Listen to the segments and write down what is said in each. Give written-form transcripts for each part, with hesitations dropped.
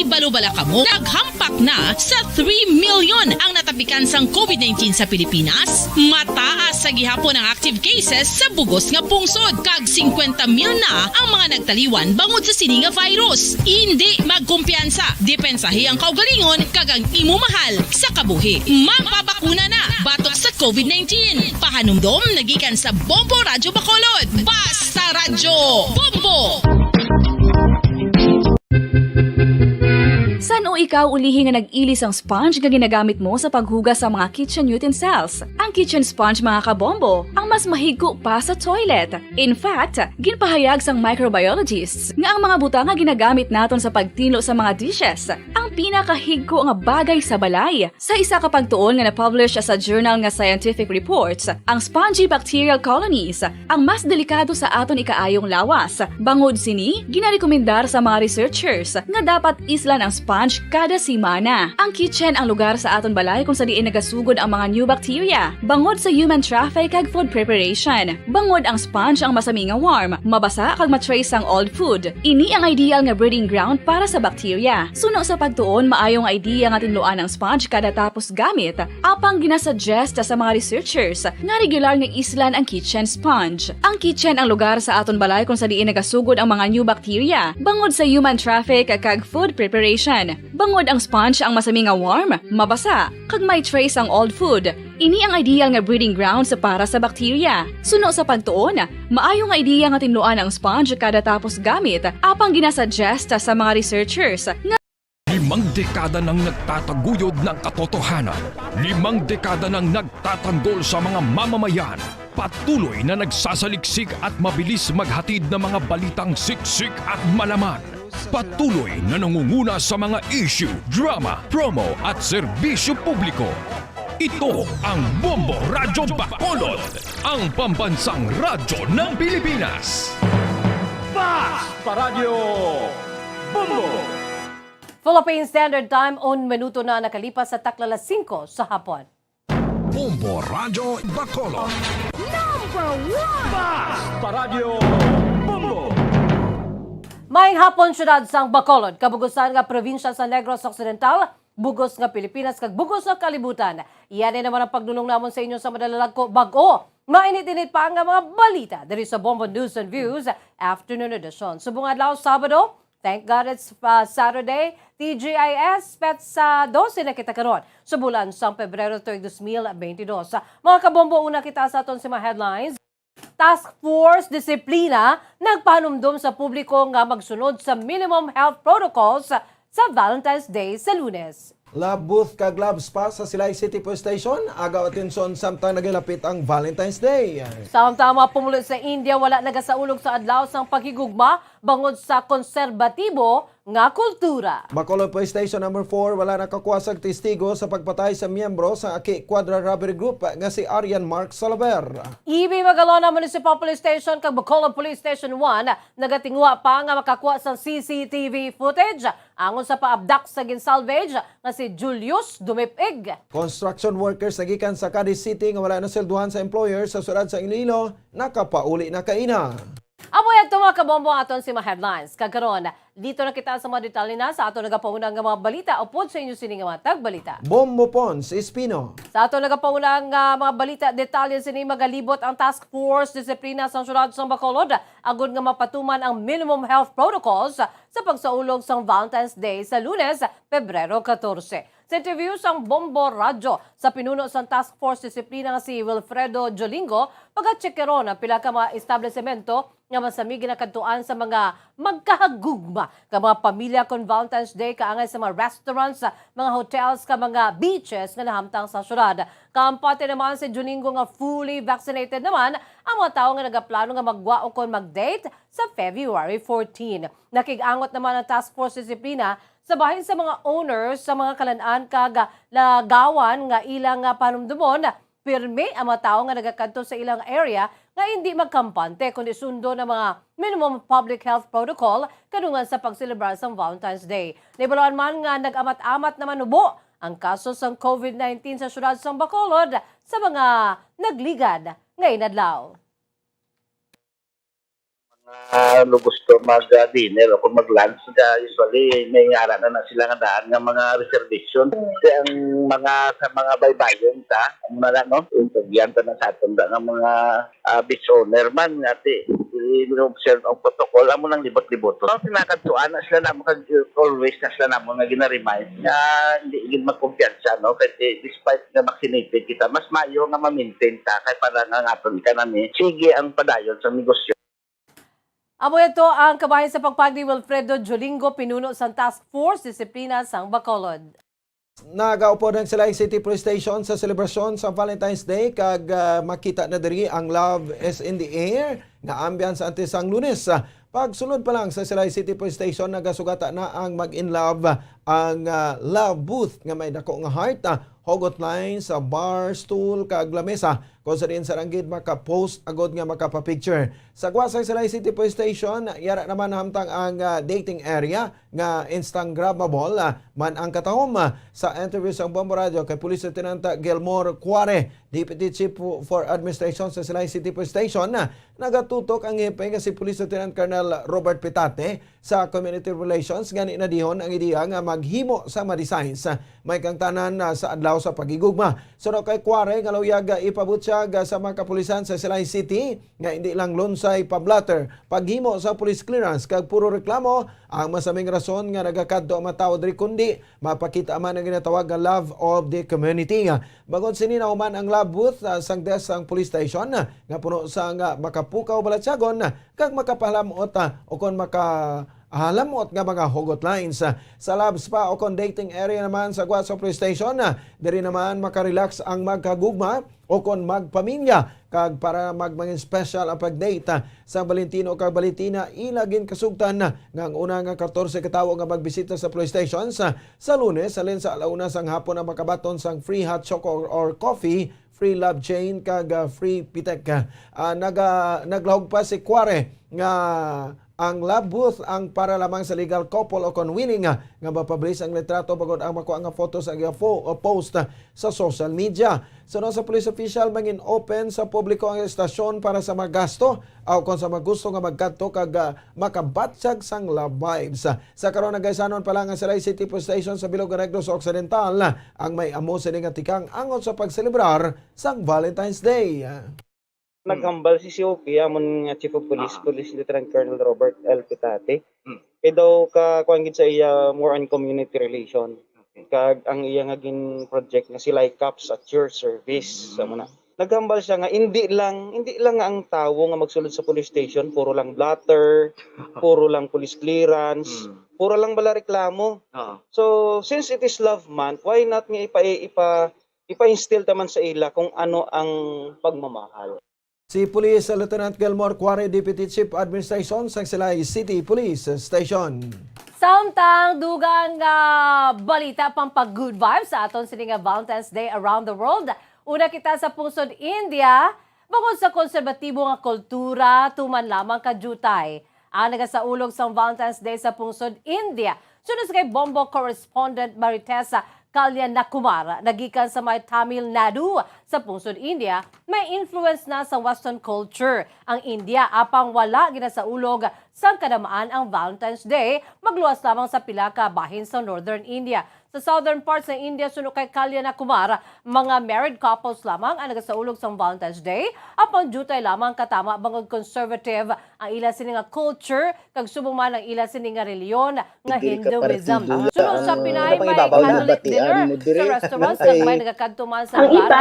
Balubala kamo, naghampak na sa 3 million ang natapikan sang COVID-19 sa Pilipinas. Mataas sa gihapon ang active cases sa bugos nga pungsod. Kag 50 mil na ang mga nagtaliwan bangod sa sini nga virus. Hindi magkumpiyansa. Depensahi ang kaugalingon kag ang imo mahal sa kabuhi. Magpabakuna na batok sa COVID-19. Pahanumdom nagikan sa Bombo Radyo Bacolod. Basta Radyo Bombo! San o ikaw ulihi nga nag-ilis ang sponge nga ginagamit mo sa paghugas sa mga kitchen utensils? Ang kitchen sponge mga kabombo, ang mas mahigko pa sa toilet. In fact, ginpahayag sang microbiologists nga ang mga butang nga ginagamit naton sa pagtinlo sa mga dishes ang pinakahigko nga bagay sa balay. Sa isa ka pagtuon nga na-publish sa journal nga Scientific Reports, ang spongy bacterial colonies ang mas delikado sa aton ikaayong lawas. Bangod sini, ginarekomendar sa mga researchers nga dapat islan ang sponge kada simana. Ang kitchen ang lugar sa aton balay kung sa diin nagasugod ang mga new bacteria. Bangod sa human traffic kag food preparation. Bangod ang sponge ang masami nga warm, mabasa kag matrace ang old food. Ini ang ideal nga breeding ground para sa bacteria. Suno sa pagtuon, maayong idea nga tinluan ang sponge kada tapos gamit. Apang ginasuggest sa mga researchers nga regular nga islan ang kitchen sponge. Ang kitchen ang lugar sa aton balay kung sa diin nagasugod ang mga new bacteria. Bangod sa human traffic kag food preparation. Bangod ang sponge ang masami nga warm, mabasa, kag may trace ang old food. Ini ang ideal nga breeding ground sa para sa bacteria. Suno sa pagtuon, maayong idea nga tinluan ang sponge kada tapos gamit. Apang ginasuggest sa mga researchers nga 5 dekada nang nagtataguyod ng katotohanan. 5 dekada nang nagtatanggol sa mga mamamayan. Patuloy na nagsasaliksik at mabilis maghatid ng mga balitang siksik at malaman. Patuloy na nangunguna sa mga issue, drama, promo at serbisyo publiko. Ito ang Bombo Radyo Bacolod, ang pambansang radyo ng Pilipinas. Basta Radio Bombo! Philippine Standard Time, 1 minuto na nakalipas sa taklalas 5 sa hapon. Bombo Radyo Bacolod. Basta Radio Bombo! Maayong hapon syudad sang Bacolod, kabugusan nga probinsya sa Negros Occidental, bugos nga Pilipinas kag bugos nga kalibutan. Iyan naman ang pagdunong namon sa inyo sa madalalag ko bago. Mainit-init pa ang mga balita diri sa Bombo News and Views Afternoon Edition. Subong adlaw Sabado, thank God it's Saturday, TGIS pet sa 12 na kita karon sa bulan sang Pebrero 2022. Mga kabombo, una kita sa aton sa mga headlines. Task Force Disiplina nagpanumdum sa publiko nga magsunod sa minimum health protocols sa Valentine's Day sa Lunes. Lab booth kag lab spa sa Silay City Police Station, agaw atensyon samtang nagilapit ang Valentine's Day. Samtama pumulo sa India, wala nagasaulog sa adlaw sang paghigugma bangod sa konserbatibo nga kultura. Bacolod Police Station number 4, wala nakakuwasag testigo sa pagpatay sa miyembro sa Aki Quadra Robbery Group nga si Arian Mark Salaver. Ibi Magalona Municipal Police Station kag Bacolod Police Station 1 nagatingwa pa nga makakuha sa CCTV footage angon sa paabdak sa ginsalvage nga si Julius Dumipig. Construction workers nagikan sa Cadiz City nga wala na silduhan sa employer sa syudad sa Iloilo, nakapauli na kaina. Amoy at mga kabombo aton si mga headlines. Kagaron, dito na kita sa mga detalye na sa ato nagapaunang nga mga balita upod sa inyo sining nga mga tagbalita. Bombo Pons, Espino. Sa ato nagapaunang mga balita, detalye sini magalibot ang Task Force Disiplina sa syudad sa Bacolod agud nga mapatuman ang minimum health protocols sa pagsaulog sa Valentine's Day sa Lunes, Pebrero 14. Sa interview sang Bombo Radyo sa pinuno sa Task Force Disiplina nga si Wilfredo Jolingo, pagka-checkeron ang pila ka mga establishmento nga masami ginakadtuan sa mga magkahagugma ka mga pamilya kon Valentine's Day kaangay sa mga restaurants, mga hotels, ka mga beaches nga nahamtang sa syudad. Kampate naman si Jolingo nga fully vaccinated naman ang mga tao nga nagaplano nga magwa o kon mag-date sa February 14. Nakigangot naman ang Task Force Disiplina sa bahin sa mga owners sa mga kalan-an kag lagawan nga ilang panumdumon, pirmi ang mga tao nga nagakanto sa ilang area nga hindi magkampante kundi sundo ng mga minimum public health protocol kadungan sa pagselebrar sa Valentine's Day. Nibalawan man nga nag-amat-amat naman ubo ang kaso sa COVID-19 sa syudad sa Bacolod sa mga nagligad ngayon adlaw. gusto mag-dinner o kung mag-lunch, usually may ara na sila nga daan nga mga reservation. Kasi ang sa mga baybayon ang na no, yung pagyan na sa aton nga mga beach owner man ati i-observe ang protocol amo nang libot-libot. So pinakadtuan na sila na always na sila na nga gina-remind nga hindi gid magkumpiyansa no kasi despite nga vaccinated kita mas maayo nga ma-maintain ta kay para nga aton kanami sige ang padayon sa negosyo. Amo ito ang kabahin sa pagpag ni Wilfredo Jolingo, pinuno sa Task Force Disiplina sang Bacolod. Nagaupo ng Silay City Police Station sa selebrasyon sa Valentine's Day kag makita na diri ang Love is in the Air nga ambiance antes sang Lunes. Pagsunod pa lang sa Silay City Police Station nagasugata na ang mag-in love ang love booth nga may dako nga heart, hugot line sa bar, stool kag lamesa kung sa rin sa ranggid maka-post agod nga makapa-picture. Sa Guasay Silay City Police Station, yara naman hamtang ang dating area nga Instagrammable man ang katahom. Sa interview sa Bombo Radio kay Police Lieutenant Gilmore Cuare, Deputy Chief for Administration sa Silay City Police Station, nagatutok ang hepe nga si Police Lieutenant Colonel Robert Pitate sa Community Relations gani na dihon ang ideya nga maghimo sa ma-designs may kang tanan sa adlaw sa pagigugma. Suno kay Cuare nga lawyaga ipabot siya sa mga kapulisan sa Silay City nga hindi lang lonsay pablatter paghimo sa police clearance kag puro reklamo ang masaming rason nga nagakadto ang matawo diri kundi mapakita man ang ginatawag nga love of the community. Bangod sini na human ang love booth sang desk sang police station nga puno sa nga makapukaw balatsagon kag makapahalamot o kon halamot nga mga hugot lines. Sa lab spa o kon dating area naman sa Guasay Police Station, diri naman makarelax ang magkagugma o kon magpamilya kag para magmangin special ang pagdate sa Valentino kag Valentina ilagin kasugtan nga ang una nga 14 ka tawo nga magbisita sa police station sa Lunes alin sa alauna sang hapon ang makabaton sang free hot chocolate or coffee, free love chain kag free pitek. Naglahog pa si Cuare nga ang love booth ang para lamang sa legal couple o kon willing nga mapabilis ang litrato bagod ang makuha nga photos ang post sa social media. Sunod sa police official mangin open sa publiko ang estasyon para sa magasto o kung sa magusto nga magkadto kag makabatsag sang love vibes. Sa karon nagaysanon pa lang ang Silay City Police Station sa Bilog Negros Occidental ang may amo sini nga tikang angon sa pagselebrar sang Valentine's Day. Naghambal si COP, amon nga Chief of Police, Police Lieutenant Colonel Robert L. Pitate. Kaya daw kakuangin sa iya more on community relation. Kag ang iya nga gin project nga Silay Cups at your service. Sa muna. Naghambal siya nga hindi lang nga ang tawo nga magsulod sa police station, puro lang blatter, puro lang police clearance, puro lang bala reklamo. So since it is love month, why not nga ipa-instill taman sa ila kung ano ang pagmamahal. Si Police Lieutenant Gilmore Cuare, Deputy Chief Administration sa Silay City Police Station. Samtang dugang balita pang pag-good vibes sa aton sining Valentine's Day around the world. Una kita sa pungsod India, bukod sa konserbatibo nga kultura, tuman lamang kadutay. Ang nagasaulog sa Valentine's Day sa pungsod India. Sunod sa kay Bombo correspondent Maritesa Kalyan-Nakumar, nagikan sa may Tamil Nadu sa pungsod India, may influence na sa Western culture. Ang India apang wala ginasaulog sa kadamaan ang Valentine's Day, magluwas lamang sa pila ka bahin sa Northern India. Sa southern parts ng India, suno kay Kalyan-Nakumar, mga married couples lamang ang nagasaulog sa Valentine's Day, apang jutay lamang katama bangod conservative ang ila sini nga culture, kag subong man ang ila sini nga reliyon nga Hinduism. Sunod sa Pinay, may candlelit dinner sa restaurants kag may nagakadto man sa ang iba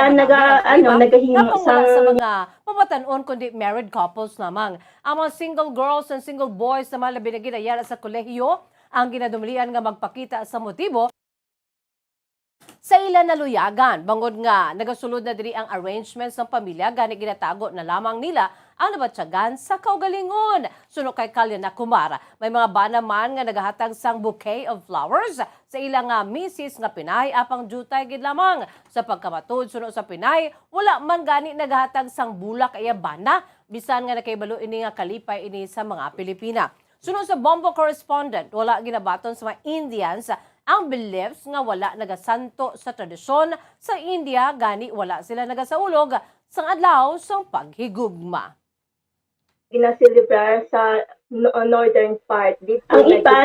nagahimo sa mga pamatanon kundi married couples lamang. Ang mga single girls and single boys na malabi na ginayara sa kolehiyo ang ginadumlian nga magpakita sa motibo sa ilan na luyagan. Bangod nga nagasulod na diri ang arrangements ng pamilya gani ginatago na lamang nila ang nabatyagan sa kaugalingon. Suno kay Kalyan-Nakumar, may mga banaman nga nagahatag sang bouquet of flowers sa ilang misis nga Pinay apang jutay gid lamang. Sa pagkamatud suno sa Pinay, wala man gani nagahatag sang bulak ay bana bisan nga nakahibalo ini nga kalipay ini sa mga Pilipina. Suno sa Bombo correspondent, wala ginabaton sa mga Indians ang beliefs nga wala nagasanto sa tradisyon sa India gani wala sila nagasaulog sang adlaw sang paghigugma. ginaselebrar sa northern part. Dito Ang iba,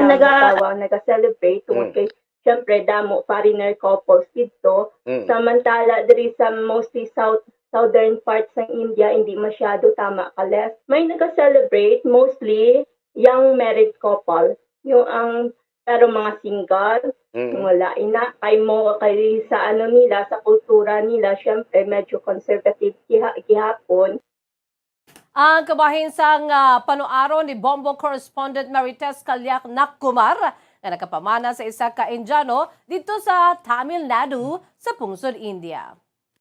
nag-celebrate tungkol kay syempre damo foreigner couples dito. Samantala diri sa mostly southern parts ng India hindi masyado tama ka left. May nag-celebrate mostly young married couple. Yung ang pero mga single, yung wala ina kay sa nila sa kultura nila syempre medyo conservative gihapon. Ang kabahinsang panuaro ni Bombo correspondent Marites Kalyak Nakkumar na nakapamana sa isa ka Indiano dito sa Tamil Nadu sa Pungsod, India.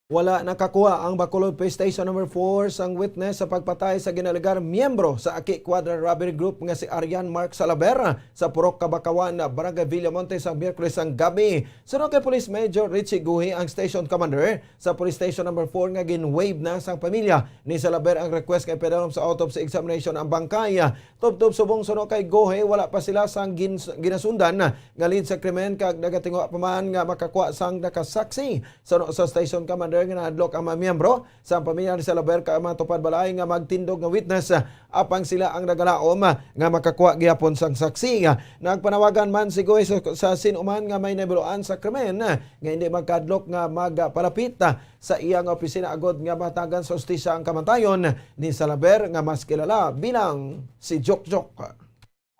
Wala nakakuha ang Bacolod Police Station No. 4 sang witness sa pagpatay sa ginalegar miyembro sa Aki Quadra Robbery Group nga si Arian Mark Salaber sa Purok Kabakawan, Barangay Villamonte sa Miyerkules ang gabi. Sunod kay Police Major Richie Guhi ang station commander sa Police Station No. 4 nga gin-waive na sang pamilya ni Salaber ang request kay Pedalom sa autopsy examination ang bangkay. Tubtob subong sunod kay Guhi, wala pa sila sang ginasundan nga lead sa krimen kag nagatingo pa man nga makakuha sang nakasaksi. Sunod sa station commander nga nahadlok ang mga miyembro sa pamilya ni Salaber ka matupad balay nga magtindog nga witness apang sila ang nagalaom nga makakuha gyapon sang saksi. Nagpanawagan man si Goy sa sinuman nga may nabiluan sa krimen nga hindi magkadlok nga magpalapit sa iyang opisina agod nga matagan sa hustisya ang kamatayon ni Salaber nga mas kilala bilang si Jok.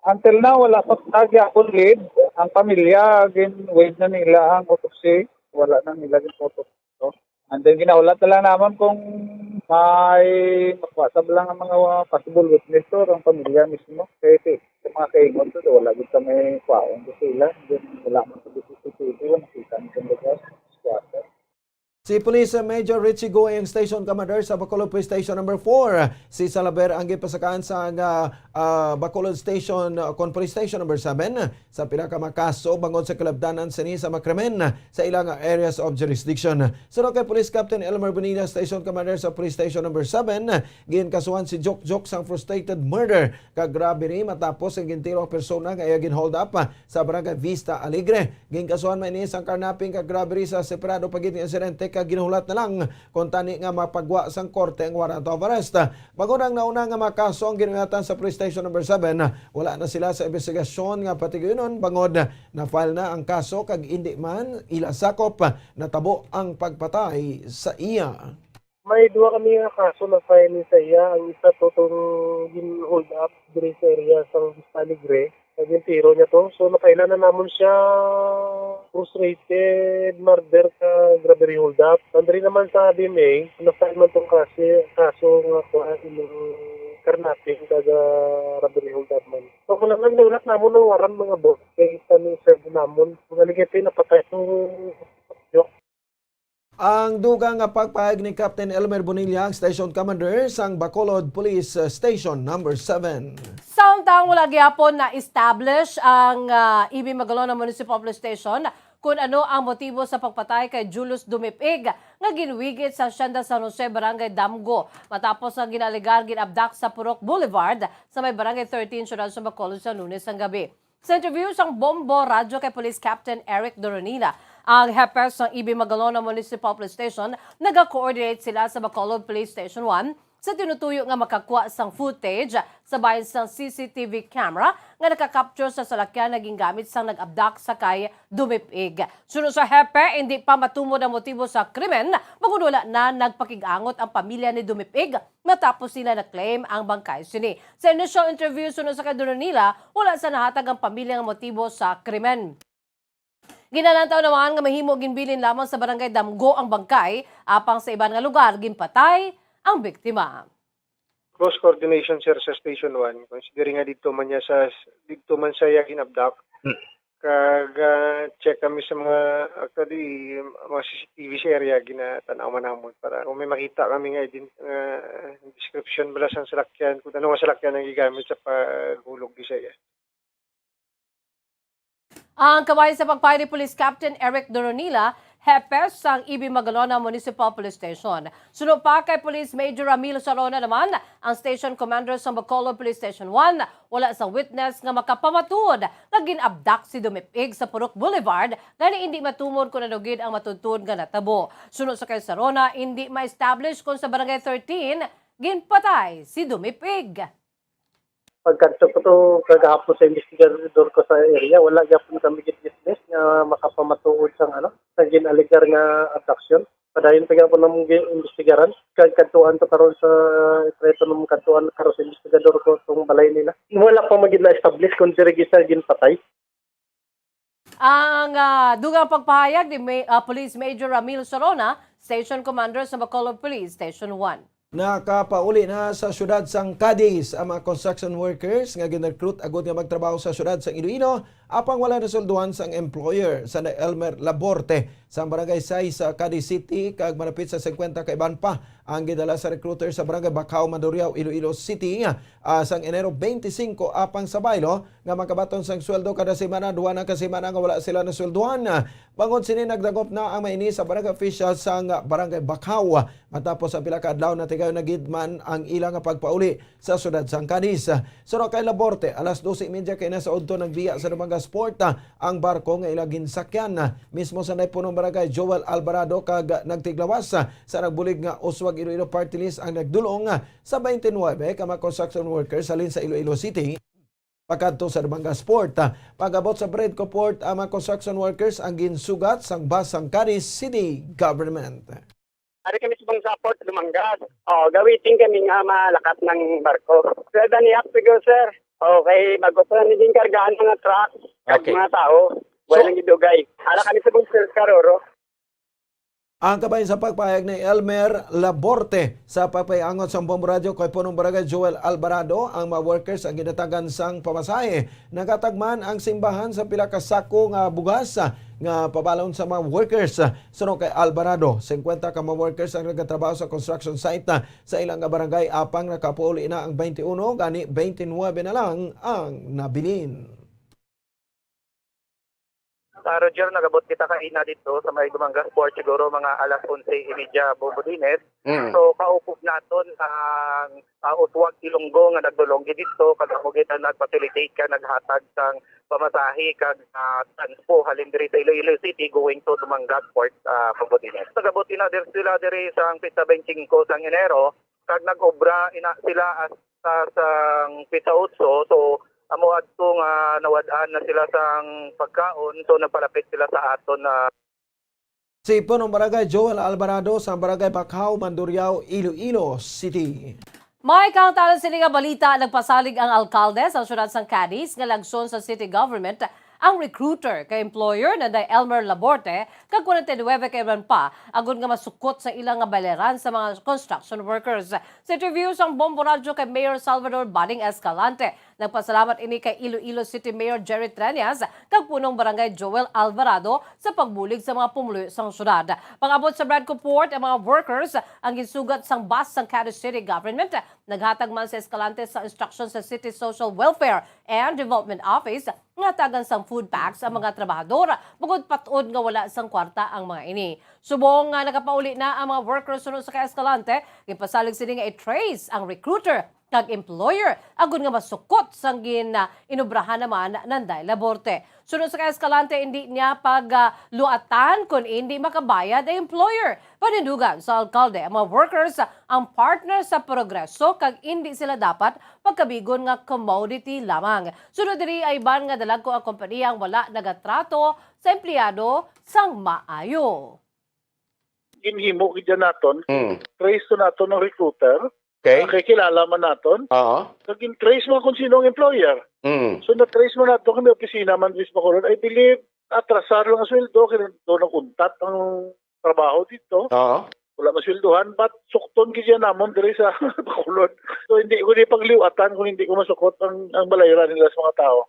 Until now, wala pa gyapon lead. Ang pamilya, wait na nila ang autopsy. Wala na nila yung autopsy. And then ginaulat na lang naman kung may makwasab lang ang mga possible witness to ang pamilya mismo. Kasi sa mga kaingon to, wala din kami kwaon ko sila. Then wala man sa CCTV, nakita nito lugar. Squatter. Si Police Major Richie Go ang Station Commander sa Bacolod Police Station No. 4. Si Salaber ang gipasakaan sa Bacolod Station Police Station No. 7 sa pinakamakaso bangod sa kalabdanan sini sa makrimen sa ilang areas of jurisdiction. Sunod kay Police Captain Elmer Bonilla, Station Commander sa Police Station No. 7, ginkasuhan si Jok sang frustrated murder kag robbery matapos ang gintiro ang persona nga iya ginhold up sa Barangay Vista Alegre. Ginkasuhan man ini sang karnaping kag robbery sa separado pagit nga insidente kag ginuhulat na lang kung tani nga mapagwa sang korte ang warrant of arrest. Bago nang nauna nga makaso ang ginungatan sa Police Station No. 7, wala na sila sa investigasyon nga patigonon bangod na file na ang kaso kag indi man ila sakop natabo ang pagpatay sa iya. May dua kami nga kaso na file sa iya. Ang isa to itong gin-hold up diri sa area sa Vista Alegre. Naging tiro niya to. So napailan na naman siya frustrated murder ka robbery hold up. Nandari naman sa DMA, na-file man itong kaso nga kuhaan ng karnaping kaga robbery hold up man. So kung lang naulat naman ng waran mga boss, kaya tanong serve naman. Kung naligay napatay itong ang dugang nga pagpahayag ni Captain Elmer Bonilla, ang Station Commander sang Bacolod Police Station No. 7. Samtang wala gyapon na establish ang Ibi Magalona Municipal Police Station kung ano ang motibo sa pagpatay kay Julius Dumipig nga ginwigit sa Hacienda San Jose, Barangay Damgo matapos ang ginaligar ginabdak sa Purok Boulevard sa may Barangay 13 Ciudad sa Bacolod sa Lunes ang gabi. Sa interview sang Bombo Radyo kay Police Captain Eric Doronila, ang hepes ng Ibi Magalona Municipal Police Station, nag-coordinate sila sa Bacolod Police Station 1 sa tinutuyo nga makakuha sang footage sa bayan sang CCTV camera nga nakakapture sa salakyan naging gamit sang nag-abduct sa kay Dumipig. Sunod sa hepe, hindi pa matumod ang motibo sa krimen, magudula na nagpakig-angot ang pamilya ni Dumipig matapos sila na-claim ang bangkay sini. Sa initial interview sunod sa kaduro nila, wala sa nahatag ang pamilya ng motibo sa krimen. Ginalantaw naman nga mahimo ginbilin lamang sa Barangay Damgo ang bangkay, apang sa iban nga lugar ginpatay ang biktima. cross coordination sir sa Station 1. Considering nga dito man sa ginabdak. Kag check kami sa mga actually mga CCTV sa area ginatanaw man namon para kung may makita kami nga description bala sa salakyan kung ano nga salakyan ang gigamit sa paghulog di siya. Ang kamay sa pagpay ni Police Captain Eric Doronila, hepes sang Ibi Magalona Municipal Police Station. Sunod pa kay Police Major Ramilo Sarona naman, ang Station Commander sa Bacolod Police Station 1, wala sa witness nga makapamatod na ginabdak si Dumipig sa Purok Boulevard gani hindi matumod kung nanugid ang matuntun nga natabo. Sunod sa kay Sarona, hindi ma-establish kung sa Barangay 13 ginpatay si Dumipig. Pagkanto ko to kagahapon sa investigador ko sa area, wala gyapon kami business nga makapamatuod sang sa ginaligar nga abduction. Padayon pa gyapon nang investigaran kag kantuan to karon sa treto ng kantuan karon sa investigador ko tong balay nila. Wala pa magid na establish kung diri gisa ginpatay. Ang dugang pagpahayag ni Police Major Ramil Sorona, Station Commander sa Bacolod Police Station 1. Nakapauli na sa syudad sang Cadiz ang mga construction workers nga gin-recruit agud nga magtrabaho sa syudad sang Iloilo apang wala nasulduhan sang employer sa Elmer Laborte sa barangay 6 sa Cadiz City kag malapit sa 50 ka iban pa ang gidala sa recruiter sa barangay Bacau, Mandurriao, Iloilo City sang Enero 25 apang sa baylo nga makabaton sang sweldo kada semana, duha na ka semana nga wala sila nasulduhan. Bangod sini nagdagop na ang maini sa barangay official sang barangay Bacau matapos ang pila ka adlaw na tigayon nagidman ang ilang pagpauli sa syudad sang Cadiz. Suro kay Laborte, alas 12:30 kay nasa udto nagbiya sa Dumanga Sport ang barko nga ilang ginsakyan mismo sa naipunong barangay Joel Alvarado kag nagtiglawas sa nagbulig nga Uswag Iloilo Party List ang nagdulong sa 29 ka mga construction workers salin sa Iloilo City. Pagkadto sa Dumanga Sport, pag-abot sa Bredco Port ang mga construction workers ang ginsugat sang bus sang Cadiz City Government. Ari kami subang support Dumangas. Gawitin kami nga malakat ng barko. Sir, dani siguro sir. Okay, mag-operan din kargaan ng truck. Okay. Mga tao. Walang idugay. Ala kami subang sir karoro. Ang kabayan sa pagpahayag ni Elmer Laborte sa pagpayangot sa Bombo Radio kay punong barangay Joel Alvarado ang mga workers ang ginatagan sang pamasahe. Nagatagman ang simbahan sa pila ka sako nga bugas nga pabalon sa mga workers. Sunod kay Alvarado, 50 ka mga workers ang nagatrabaho sa construction site sa ilang barangay apang nakapauli na ang 21 gani 29 na lang ang nabilin. Roger, nagabot kita kaina dito sa may Dumanga Sport siguro mga alas 11:30 Bobodines. So kaupog naton ang Uswag Ilonggo nga nagdulonggi dito kag amo kita nagfacilitate ka naghatag sang pamasahe kag transpo halin diri sa Iloilo City going to Dumanga Sport Bobodines. Nagabot na sila diri sang pista 25 sang Enero kag nagobra ina sila sang pista 8 so amo adto nga nawad-an na sila sang pagkaon so napalapit sila sa aton na Si punong barangay Joel Alvarado sa barangay Bacau, Mandurriao, Iloilo City. May kauntalan sini nga balita nagpasalig ang alkalde sa syudad sang Cadiz nga lagson sa city government ang recruiter kay employer na day Elmer Laborte kag 49 ka iban pa agud nga masukot sa ilang nga baleran sa mga construction workers. Sa interview sang Bombo Radio kay Mayor Salvador Bading Escalante, nagpasalamat ini kay Iloilo City Mayor Jerry Treñas kag punong barangay Joel Alvarado sa pagbulig sa mga pumuloy sang syudad. Pag-abot sa Bredco Port ang mga workers ang gisugat sang bus sang Cadiz City Government. Naghatag man sa Escalante sa instruction sa City Social Welfare and Development Office nga tagan sang food packs ang mga trabahador bugod patod nga wala sang kwarta ang mga ini. Subong nga nakapauli na ang mga workers sunod sa Escalante, gipasalig sini nga i-trace ang recruiter kag employer agud nga masukot sang inubrahan naman nanday Laborte. Sunod sa Escalante, hindi niya pagluatan kung hindi makabayad ang employer. Panindugan sa alkalde ang mga workers ang partner sa progreso kag hindi sila dapat pagkabigon nga commodity lamang. Sunod diri ay ban nga dalagko ang kompanya ang wala nagatrato sa empleyado sang maayo. Ginhimo gid naton. Trace to naton ng recruiter. Okay. Kilala man naton. Kag trace mo kung sino ang employer. So na-trace mo nato kami opisina man dis Bacolod. I believe atrasar lang ang sweldo kaya doon ang untat ang trabaho dito. Wala masweldohan but sukton gid namon diri sa Bacolod. So hindi ko ni pagliwatan kung hindi ko masukot ang balayran nila sa mga tao.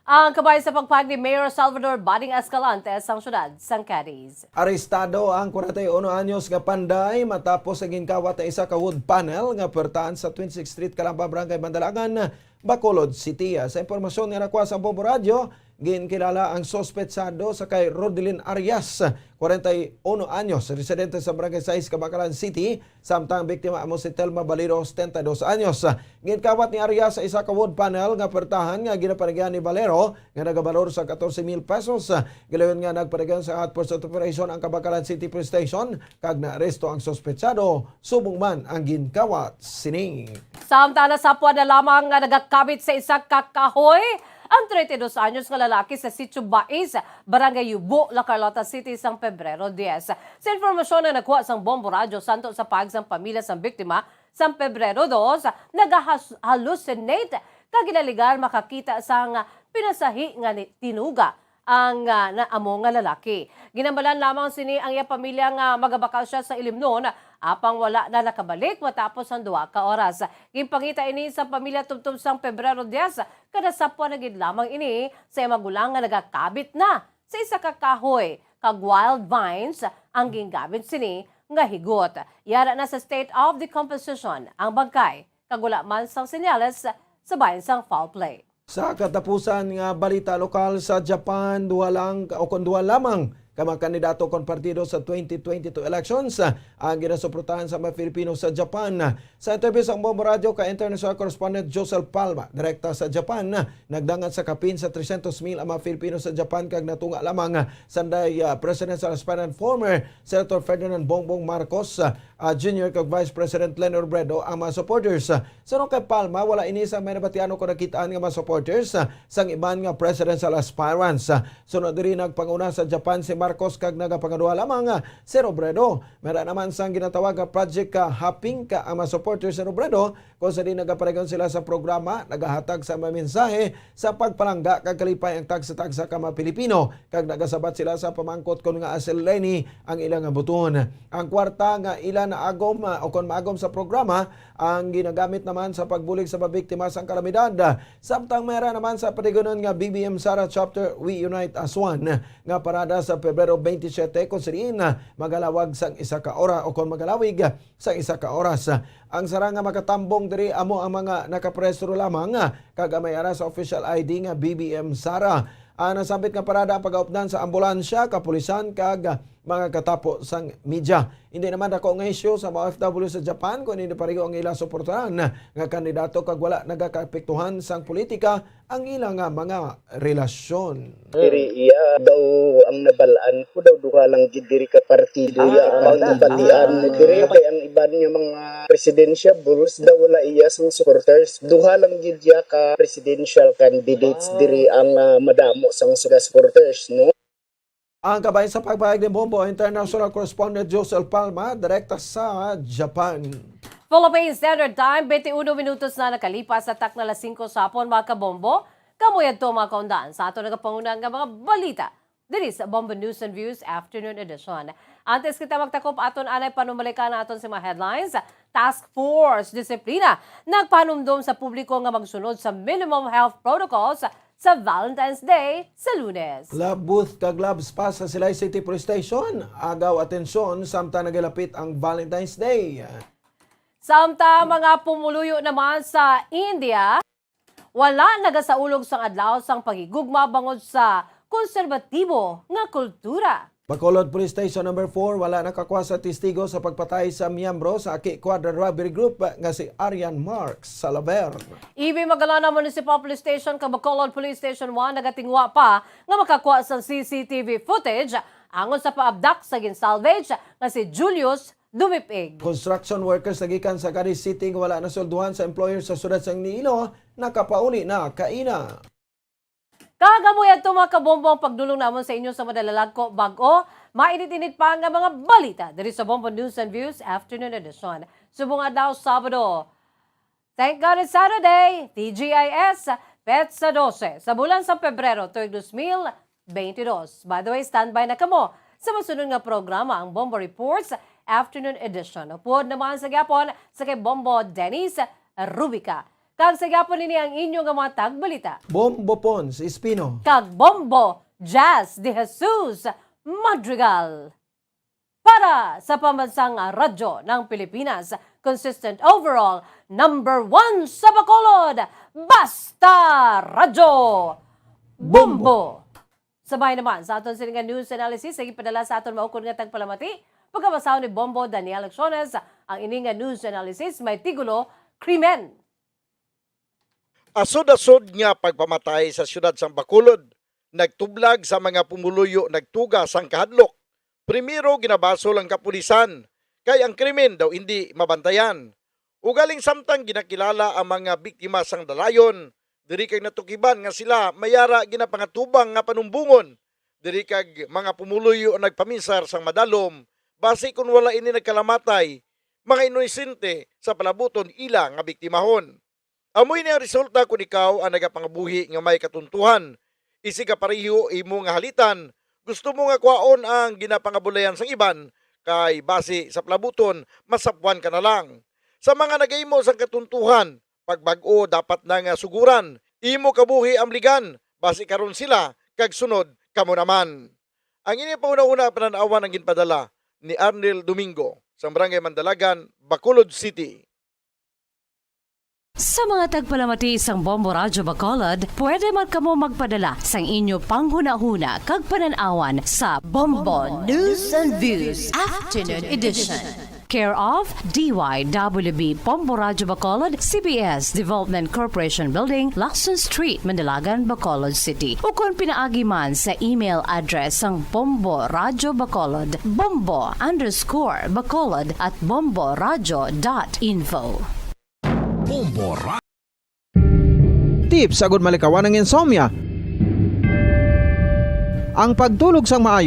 Ang kabay sa pagpag ni Mayor Salvador Bading Escalante sang syudad sang Cadiz. Arestado ang 41 anyos nga panday matapos ang ginkawat na isa ka wood panel nga puwertahan sa 26th Street, Calamba, Barangay Mandalangan, Bacolod City. Sa impormasyon nga nakuha sa Bombo Radio, ginkilala ang sospetsado sa kay Rodelyn Arias, 41 anyos, residente sa Barangay 6, Kabakalan City, samtang biktima amo si Telma Baliros, 72 anyos. Ginkawat ni Arias sa isa ka wood panel nga puwertahan nga ginapanagyan ni Valero nga nagabalor sa 14,000 pesos. Gilayon nga nagpanagyan sa outpost of operation ang Kabakalan City Police Station kag naaresto ang sospetsado, subong man ang ginkawat sining. Samtala sapwa na lamang nga nagakabit sa isa ka kahoy ang 32 anyos nga lalaki sa Sitio Bais, Barangay Yubo, La Carlota City, sang Pebrero 10. Sa informasyon na nakuha sang Bombo Radyo Santo sa pagsang pamilya sang biktima, sang Pebrero 2, nag-hallucinate kaginaligar makakita sang pinasahi nga tinuga ang naamo nga lalaki. Ginambalan lamang sini ang iya pamilya nga magabakal siya sa ilimnon apang wala na nakabalik matapos ang 2 ka oras. Gimpangita ini sa pamilya tubtub sang Pebrero 10 kada sapwa na gid lamang ini sa iya magulang nga nagakabit na sa isa ka kahoy kag wild vines ang gingamit sini nga higot. Yara na sa state of decomposition ang bangkay kag wala man sang senyales sa bayan sang foul play. Sa katapusan nga balita lokal sa Japan, duha lamang ka mga kandidato kon partido sa 2022 elections ang ginasuportahan sa mga Filipino sa Japan. Sa interview sa Bombo Radio ka international correspondent Josel Palma, direkta sa Japan, nagdangat sa kapin sa 300,000 ang mga Filipino sa Japan kag natunga lamang sanday presidential aspirant former Senator Ferdinand Bongbong Marcos Jr. kag Vice President Leni Robredo ang mga supporters. Sunod kay Palma, wala ini sa may nabatiano ko nakitaan nga mga supporters sang iban nga presidential aspirants. Sunod diri nagpanguna sa Japan si Marcos kag nagapangaduha lamang si Robredo. Meron naman sang ginatawag nga project hopping ka ang mga supporters si Robredo kung sa di nagaparegon sila sa programa nagahatag sa mga mensahe sa pagpalangga kag kalipay ang tagsa-tagsa ka mga Pilipino kag nagasabat sila sa pamangkot kon nga asel Leni ang ilang buton. Ang kwarta nga ila na agom o kon maagom sa programa ang ginagamit naman sa pagbulig sa mabiktima sang kalamidad. Samtang meron naman sa padigonon nga BBM Sara Chapter We Unite as One nga parada sa Pebrero 27 kung siriin magalawag sang isa ka oras o kung magalawig sang isa ka oras. Ang sara nga makatambong diri amo ang mga nakapreso lamang kag may ara sa official ID nga BBM Sara. Nasambit nga parada ang pag-aupdan sa ambulansya, kapulisan kag mga katapo sang media. Hindi naman ako nga issue sa mga OFW sa Japan kung hindi parigo ang ilang suportahan nga kandidato kag wala nagakaapektuhan sang politika ang ilang mga relasyon. Diri iya daw ang nabalaan ko daw duha lang gid diri ka partido ya ang nabatian diri kay ang iban nga mga presidential bulls daw wala iya sang supporters duha lang gid ya ka presidential candidates diri ang madamo sang suga supporters no. Ang kabayan sa pagpahayag ni Bombo, international correspondent Josel Palma, direkta sa Japan. Philippine Standard Time, 21 minutos na nakalipas sa tak na 5 sa hapon mga kabombo. Kamuyad to mga kaundaan sa ato nagapangunang nga mga balita. Diri sa Bombo News and Views Afternoon Edition. Antes kita magtakop aton anay panumalikan na aton sa mga headlines. Task Force Disiplina nagpanumdum sa publiko nga magsunod sa minimum health protocols sa Valentine's Day sa Lunes. Love booth kag love spa sa Silay City Police Station. Agaw atensyon samtang nagalapit ang Valentine's Day. Samtang mga pumuluyo naman sa India, wala nagasaulog sang adlaw sang pagigugma bangod sa konserbatibo nga kultura. Bacolod Police Station number 4 wala nakakuha sa testigo sa pagpatay sa miyembro sa Aki Quadra Robbery Group nga si Arian Marks Salaver. Ibi Magalona Municipal Police Station kag Bacolod Police Station 1 nagatingwa pa nga makakuha sa CCTV footage angon sa paabdak sa ginsalvage nga si Julius Dumipig. Construction workers nagikan sa Cadiz City nga wala nasolduhan sa employer sa sudad sang Niilo nakapauli na kaina. Kagamuyad to mga kabombong pagdulong namon sa inyo sa madalalag ko bago, mainit-init pa nga mga balita diri sa Bombo News and Views Afternoon Edition. Subong adlaw Sabado. Thank God it's Saturday, TGIS, Petsa 12, sa bulan sa Pebrero, 2022. By the way, standby na kamo sa masunod nga programa ang Bombo Reports Afternoon Edition. Upod naman sa gapon sa kay Bombo Dennis Rubica. Kag sa gapon nini ang inyong mga tagbalita. Bombo Pons Espino. Kag Bombo Jazz de Jesus Madrigal. Para sa pambansang radyo ng Pilipinas, consistent overall, number 1 sa Bacolod, Basta Radyo Bombo. Sabay naman sa aton sininga news analysis, sige padala sa aton maukod nga tagpalamati. Pagkabasaw ni Bombo Daniel Acciones, ang ininga news analysis may tigulo, krimen. Asod-asod nga pagpamatay sa siyudad sang Bacolod, nagtublag sa mga pumuluyo nagtuga sang kahadlok. Primero ginabaso lang kapulisan, kay ang krimen daw hindi mabantayan. Ugaling samtang ginakilala ang mga biktima sang dalayon, diri kag natukiban nga sila mayara ginapangatubang nga panumbungon, diri kag mga pumuluyo ang nagpaminsar sang madalom, base kung wala ini nagkalamatay, mga inosente sa palabuton ila nga biktimahon. Amoy ni ang resulta kung ikaw ang nagapangabuhi nga may katuntuhan, isi ka pareho imo nga halitan, gusto mo nga kwaon ang ginapangabulayan sang iban, kay base sa palabuton, masapwan ka na lang. Sa mga nagahimo sang katuntuhan, pagbag-o dapat na nga suguran, imo kabuhi amligan, base karon sila, kag sunod kamo naman. Ang ini pauna-una pananawan ang ginpadala ni Arnel Domingo sa Barangay Mandalagan, Bacolod City. Sa mga tagpalamati isang Bombo Radyo Bacolod, pwede man kamo magpadala sang inyo panghuna-huna kag pananawan sa Bombo News and Views Afternoon Edition. Care of DYWB Bombo Radyo Bacolod, CBS Development Corporation Building, Lacson Street, Mandalagan, Bacolod City. O kung pinaagi man sa email address ang Bombo Radyo Bacolod, bombo_bacolod@bomboradyo.info. Tips agud malikawan ng insomnia. Ang pagtulog sang maayo